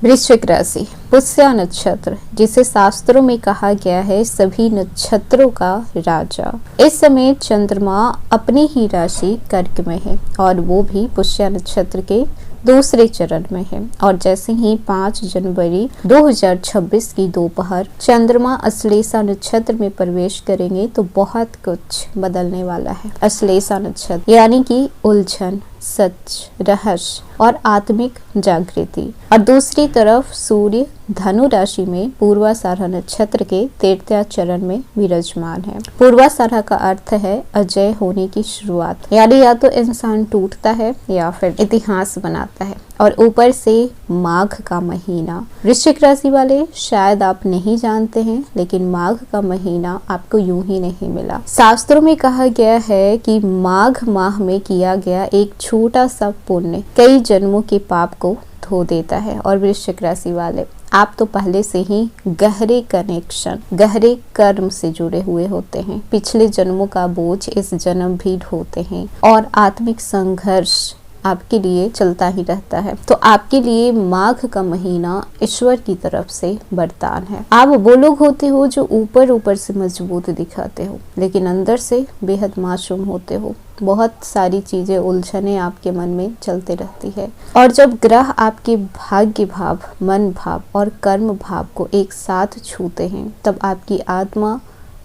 वृश्चिक राशि, पुष्य नक्षत्र, जिसे शास्त्रों में कहा गया है सभी नक्षत्रों का राजा। इस समय चंद्रमा अपनी ही राशि कर्क में है और वो भी पुष्य नक्षत्र के दूसरे चरण में है। और जैसे ही 5 जनवरी 2026 की दोपहर चंद्रमा अश्लेषा नक्षत्र में प्रवेश करेंगे तो बहुत कुछ बदलने वाला है। अश्लेषा नक्षत्र यानी कि उलझन, सच, रहस्य और आत्मिक जागृति। और दूसरी तरफ सूर्य धनु राशि में पूर्वाषाढ़ा नक्षत्र के 13वें चरण में विराजमान है। पूर्वाषाढ़ा का अर्थ है अजय होने की शुरुआत, यानी या तो इंसान टूटता है या फिर इतिहास बनाता है। और ऊपर से माघ का महीना। वृश्चिक राशि वाले, शायद आप नहीं जानते हैं लेकिन माघ का महीना आपको यूं ही नहीं मिला। शास्त्रों में कहा गया है कि माघ माह में किया गया एक छोटा सा पुण्य कई जन्मों के पाप को धो देता है। और वृश्चिक राशि वाले, आप तो पहले से ही गहरे कनेक्शन, गहरे कर्म से जुड़े हुए होते हैं। पिछले जन्मों का बोझ इस जन्म भी ढोते हैं और आत्मिक संघर्ष आपके लिए चलता ही रहता है। तो आपके लिए माघ का महीना ईश्वर की तरफ से वरदान है। आप वो लोग होते हो जो ऊपर ऊपर से मजबूत दिखाते हो लेकिन अंदर से बेहद मासूम होते हो। बहुत सारी चीजें, उलझने आपके मन में चलते रहती है। और जब ग्रह आपके भाग्य भाव, मन भाव और कर्म भाव को एक साथ छूते हैं तब आपकी आत्मा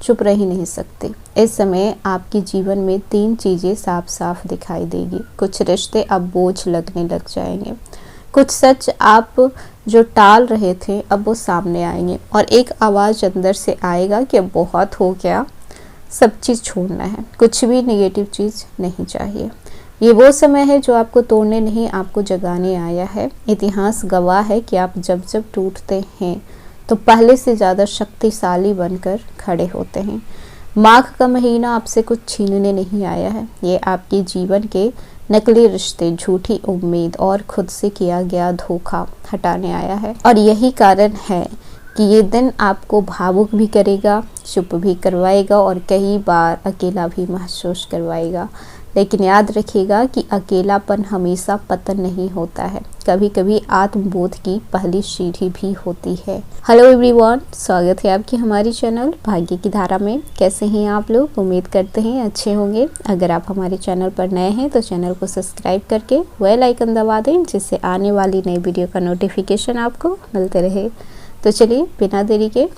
चुप रह ही नहीं सकती। इस समय आपके जीवन में 3 चीजें साफ साफ दिखाई देगी। कुछ रिश्ते अब बोझ लगने लग जाएंगे, कुछ सच आप जो टाल रहे थे अब वो सामने आएंगे और एक आवाज अंदर से आएगा कि अब बहुत हो गया, सब चीज छोड़ना है, कुछ भी नेगेटिव चीज नहीं चाहिए। ये वो समय है जो आपको तोड़ने नहीं, आपको जगाने आया है। इतिहास गवाह है कि आप जब जब टूटते हैं तो पहले से ज़्यादा शक्तिशाली बनकर खड़े होते हैं। माघ का महीना आपसे कुछ छीनने नहीं आया है। ये आपके जीवन के नकली रिश्ते, झूठी उम्मीद और खुद से किया गया धोखा हटाने आया है। और यही कारण है कि ये दिन आपको भावुक भी करेगा, चुप भी करवाएगा और कई बार अकेला भी महसूस करवाएगा। लेकिन याद रखिएगा कि अकेलापन हमेशा पतन नहीं होता है, कभी कभी आत्मबोध की पहली सीढ़ी भी होती है। हेलो एवरीवन, स्वागत है आपकी हमारी चैनल भाग्य की धारा में। कैसे हैं आप लोग? उम्मीद करते हैं अच्छे होंगे। अगर आप हमारे चैनल पर नए हैं तो चैनल को सब्सक्राइब करके बेल आइकन दबा दें जिससे आने वाली नई वीडियो का नोटिफिकेशन आपको मिलते रहे। तो चलिए बिना देरी के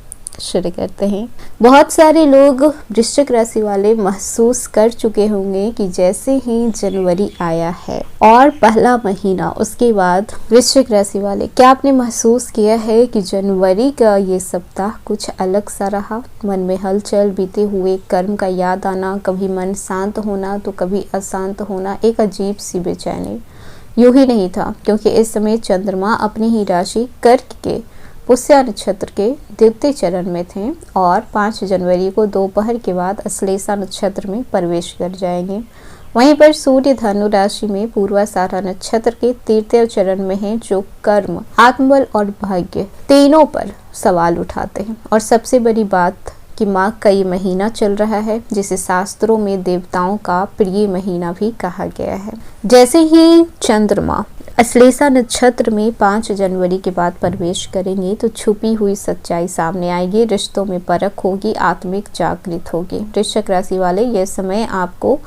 शुरू करते हैं। बहुत सारे लोग वृश्चिक राशि वाले महसूस कर चुके होंगे कि जैसे ही जनवरी आया है और पहला महीना, उसके बाद वृश्चिक राशि वाले, क्या आपने महसूस किया है कि जनवरी का ये सप्ताह कुछ अलग सा रहा? मन में हलचल, बीते हुए कर्म का याद आना, कभी मन शांत होना तो कभी अशांत होना, एक अजीब सी बेचैनी। यूं ही नहीं था क्योंकि इस समय चंद्रमा अपनी ही राशि कर्क के पुष्य नक्षत्र के 2वें चरण में थे और 5 जनवरी को दोपहर के बाद अश्लेषा नक्षत्र में प्रवेश कर जाएंगे। वहीं पर सूर्य धनु राशि में पूर्वाषाढ़ा नक्षत्र के 13वें चरण में है जो कर्म, आत्मबल और भाग्य तीनों पर सवाल उठाते हैं। और सबसे बड़ी बात कि माघ का ये महीना चल रहा है जिसे शास्त्रों में देवताओं का प्रिय महीना भी कहा गया है। जैसे ही चंद्रमा अश्लेषा नक्षत्र में 5 जनवरी के बाद प्रवेश करेंगे तो छुपी हुई सच्चाई सामने आएगी, रिश्तों में परख होगी, आत्मिक जागृत होगी। वृश्चिक राशि वाले, यह समय आपको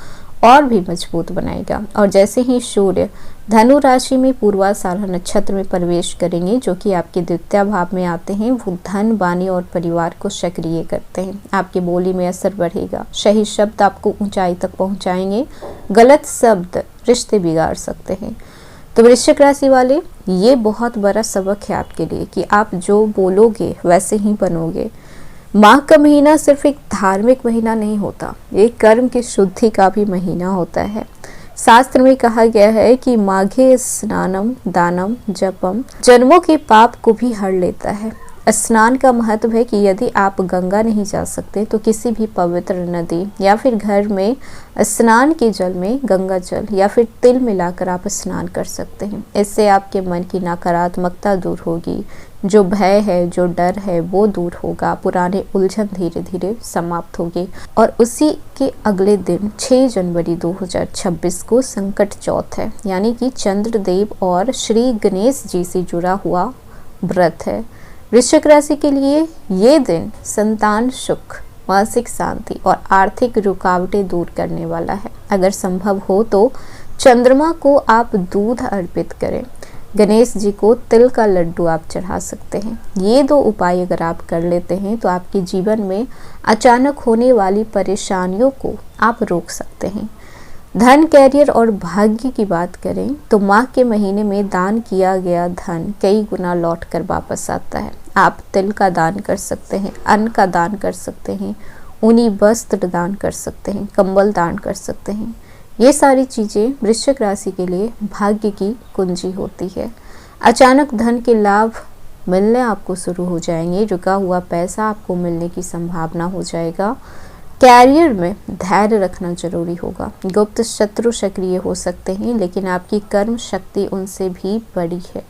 और भी मजबूत बनाएगा। और जैसे ही सूर्य धनु राशि में पूर्वाषाढ़ा नक्षत्र में प्रवेश करेंगे जो कि आपके 2वें भाव में आते हैं, वो धन, वाणी और परिवार को सक्रिय करते हैं। आपकी बोली में असर बढ़ेगा, सही शब्द आपको ऊंचाई तक पहुंचाएंगे, गलत शब्द रिश्ते बिगाड़ सकते हैं। तो वृश्चिक राशि वाले, ये बहुत बड़ा सबक है आपके लिए कि आप जो बोलोगे वैसे ही बनोगे। माघ का महीना सिर्फ एक धार्मिक महीना नहीं होता, ये कर्म की शुद्धि का भी महीना होता है। शास्त्र में कहा गया है कि माघे स्नानम दानम जपम जन्मों के पाप को भी हर लेता है। स्नान का महत्व है कि यदि आप गंगा नहीं जा सकते तो किसी भी पवित्र नदी या फिर घर में स्नान के जल में गंगा जल या फिर तिल मिलाकर आप स्नान कर सकते हैं। इससे आपके मन की नकारात्मकता दूर होगी, जो भय है, जो डर है वो दूर होगा, पुराने उलझन धीरे धीरे समाप्त होगी। और उसी के अगले दिन 6 जनवरी 2026 को संकट चौथ है, यानी कि चंद्रदेव और श्री गणेश जी से जुड़ा हुआ व्रत है। वृश्चिक राशि के लिए ये दिन संतान सुख, मानसिक शांति और आर्थिक रुकावटें दूर करने वाला है। अगर संभव हो तो चंद्रमा को आप दूध अर्पित करें। गणेश जी को तिल का लड्डू आप चढ़ा सकते हैं। ये 2 उपाय अगर आप कर लेते हैं तो आपके जीवन में अचानक होने वाली परेशानियों को आप रोक सकते हैं। धन, कैरियर और भाग्य की बात करें तो माह के महीने में दान किया गया धन कई गुना लौट कर वापस आता है। आप तिल का दान कर सकते हैं, अन्न का दान कर सकते हैं, ऊनी वस्त्र दान कर सकते हैं, कंबल दान कर सकते हैं। ये सारी चीज़ें वृश्चिक राशि के लिए भाग्य की कुंजी होती है। अचानक धन के लाभ मिलने आपको शुरू हो जाएंगे। रुका हुआ पैसा आपको मिलने की संभावना हो जाएगा। कैरियर में धैर्य रखना जरूरी होगा। गुप्त शत्रु सक्रिय हो सकते हैं, लेकिन आपकी कर्म शक्ति उनसे भी बड़ी है।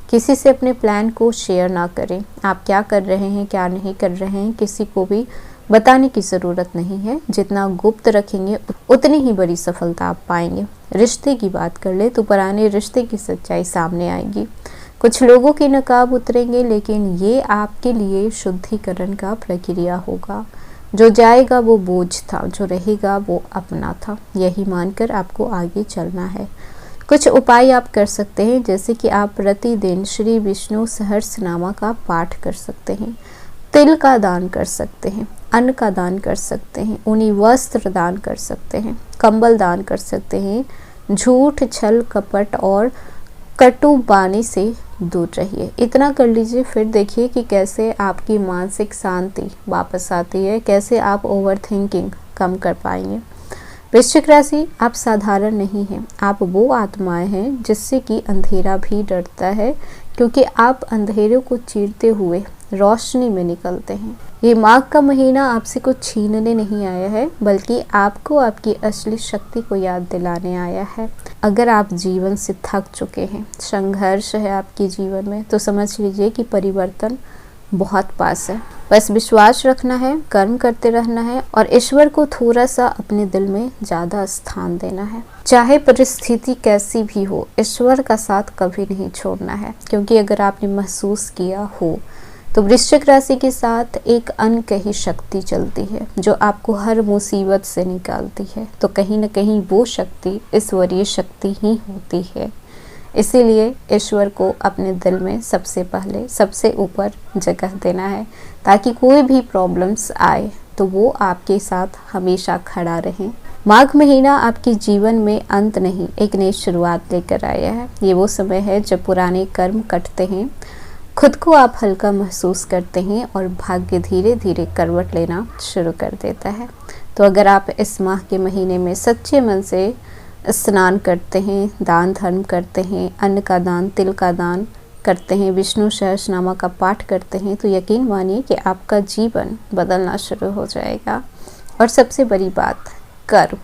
किसी से अपने प्लान को शेयर ना करें। आप क्या कर रहे हैं, क्या नहीं कर रहे हैं, किसी को भी बताने की ज़रूरत नहीं है। जितना गुप्त रखेंगे उतनी ही बड़ी सफलता आप पाएंगे। रिश्ते की बात कर ले तो पुराने रिश्ते की सच्चाई सामने आएगी। कुछ लोगों के नकाब उतरेंगे, लेकिन ये आपके लिए शुद्धिकरण का प्रक्रिया होगा। जो जाएगा वो बोझ था, जो रहेगा वो अपना था। यही मानकर आपको आगे चलना है। कुछ उपाय आप कर सकते हैं, जैसे कि आप प्रतिदिन श्री विष्णु सहस्रनामा का पाठ कर सकते हैं, तिल का दान कर सकते हैं, अन्न का दान कर सकते हैं, ऊनी वस्त्र दान कर सकते हैं, कंबल दान कर सकते हैं। झूठ, छल, कपट और कटु वाणी से दूर रहिए। इतना कर लीजिए, फिर देखिए कि कैसे आपकी मानसिक शांति वापस आती है, कैसे आप ओवर थिंकिंग कम कर पाएंगे। वृश्चिक राशि, आप साधारण नहीं हैं। आप वो आत्माएं हैं जिससे कि अंधेरा भी डरता है, क्योंकि आप अंधेरे को चीरते हुए रोशनी में निकलते हैं। ये माघ का महीना आपसे कुछ छीनने नहीं आया है, बल्कि आपको आपकी असली शक्ति को याद दिलाने आया है। अगर आप जीवन से थक चुके हैं, संघर्ष है आपके जीवन में, तो समझ लीजिए कि परिवर्तन बहुत पास है। बस विश्वास रखना है, कर्म करते रहना है और ईश्वर को थोड़ा सा अपने दिल में ज़्यादा स्थान देना है। चाहे परिस्थिति कैसी भी हो, ईश्वर का साथ कभी नहीं छोड़ना है। क्योंकि अगर आपने महसूस किया हो तो वृश्चिक राशि के साथ एक अनकही शक्ति चलती है, जो आपको हर मुसीबत से निकालती है। तो कहीं न कहीं वो शक्ति ईश्वरीय शक्ति ही होती है। इसीलिए ईश्वर को अपने दिल में सबसे पहले, सबसे ऊपर जगह देना है, ताकि कोई भी प्रॉब्लम्स आए तो वो आपके साथ हमेशा खड़ा रहे। माघ महीना आपके जीवन में अंत नहीं, एक नई शुरुआत लेकर आया है। ये वो समय है जब पुराने कर्म कटते हैं, खुद को आप हल्का महसूस करते हैं और भाग्य धीरे धीरे करवट लेना शुरू कर देता है। तो अगर आप इस माह के महीने में सच्चे मन से स्नान करते हैं, दान धर्म करते हैं, अन्न का दान, तिल का दान करते हैं, विष्णु सहस्रनामा का पाठ करते हैं, तो यकीन मानिए कि आपका जीवन बदलना शुरू हो जाएगा। और सबसे बड़ी बात, कर्म,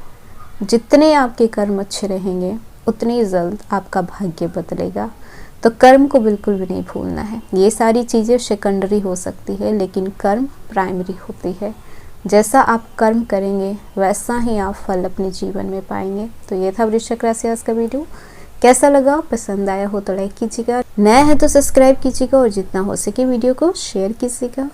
जितने आपके कर्म अच्छे रहेंगे उतनी जल्द आपका भाग्य बदलेगा। तो कर्म को बिल्कुल भी नहीं भूलना है। ये सारी चीज़ें सेकेंडरी हो सकती है, लेकिन कर्म प्राइमरी होती है। जैसा आप कर्म करेंगे वैसा ही आप फल अपने जीवन में पाएंगे। तो ये था वृश्चिक राशि आज का वीडियो। कैसा लगा, पसंद आया हो तो लाइक कीजिएगा, नया है तो सब्सक्राइब कीजिएगा और जितना हो सके वीडियो को शेयर कीजिएगा।